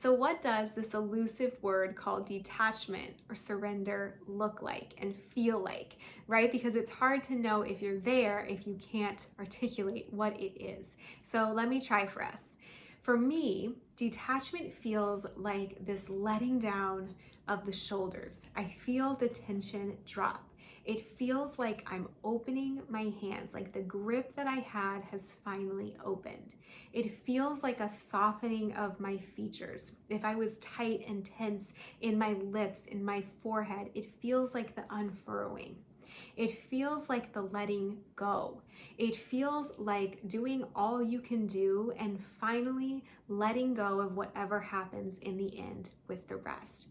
So what does this elusive word called detachment or surrender look like and feel like, right? Because it's hard to know if you're there if you can't articulate what it is. So let me try for us. For me, detachment feels like this letting down of the shoulders. I feel the tension drop. It feels like I'm opening my hands, like the grip that I had has finally opened. It feels like a softening of my features. If I was tight and tense in my lips, in my forehead, it feels like the unfurrowing. It feels like the letting go. It feels like doing all you can do and finally letting go of whatever happens in the end with the rest.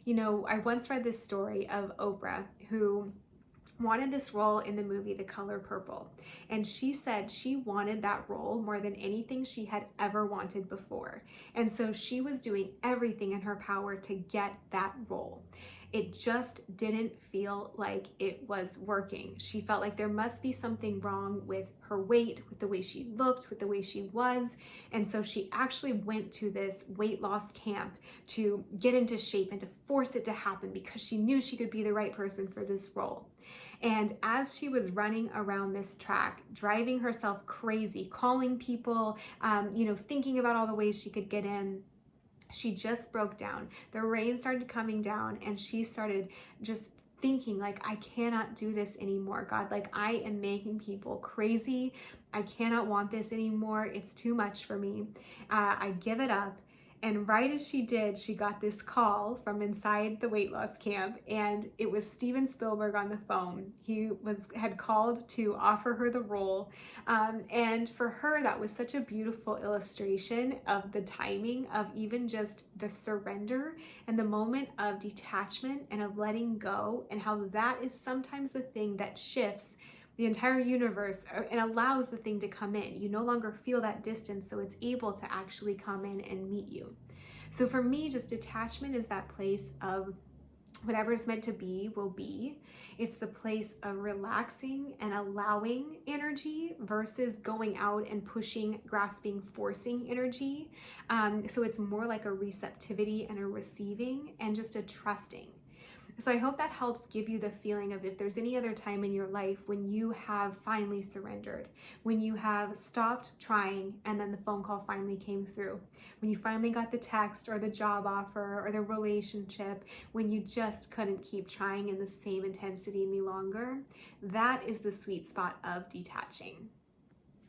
You know, I once read this story of Oprah who wanted this role in the movie The Color Purple. And she said she wanted that role more than anything she had ever wanted before. And so she was doing everything in her power to get that role. It just didn't feel like it was working. She felt like there must be something wrong with her weight, with the way she looked, with the way she was. And so she actually went to this weight loss camp to get into shape and to force it to happen because she knew she could be the right person for this role. And as she was running around this track, driving herself crazy, calling people, thinking about all the ways she could get in, she just broke down. The rain started coming down and she started just thinking like, I cannot do this anymore, God. Like, I am making people crazy. I cannot want this anymore. It's too much for me. I give it up. And right as she did, she got this call from inside the weight loss camp, and it was Steven Spielberg on the phone. He had called to offer her the role, and for her, that was such a beautiful illustration of the timing of even just the surrender and the moment of detachment and of letting go, and how that is sometimes the thing that shifts the entire universe and allows the thing to come in. You no longer feel that distance, so it's able to actually come in and meet you. So for me, just detachment is that place of whatever is meant to be will be. It's the place of relaxing and allowing energy versus going out and pushing, grasping, forcing energy. So it's more like a receptivity and a receiving and just a trusting. So I hope that helps give you the feeling of if there's any other time in your life when you have finally surrendered, when you have stopped trying and then the phone call finally came through, when you finally got the text or the job offer or the relationship, when you just couldn't keep trying in the same intensity any longer, that is the sweet spot of detaching.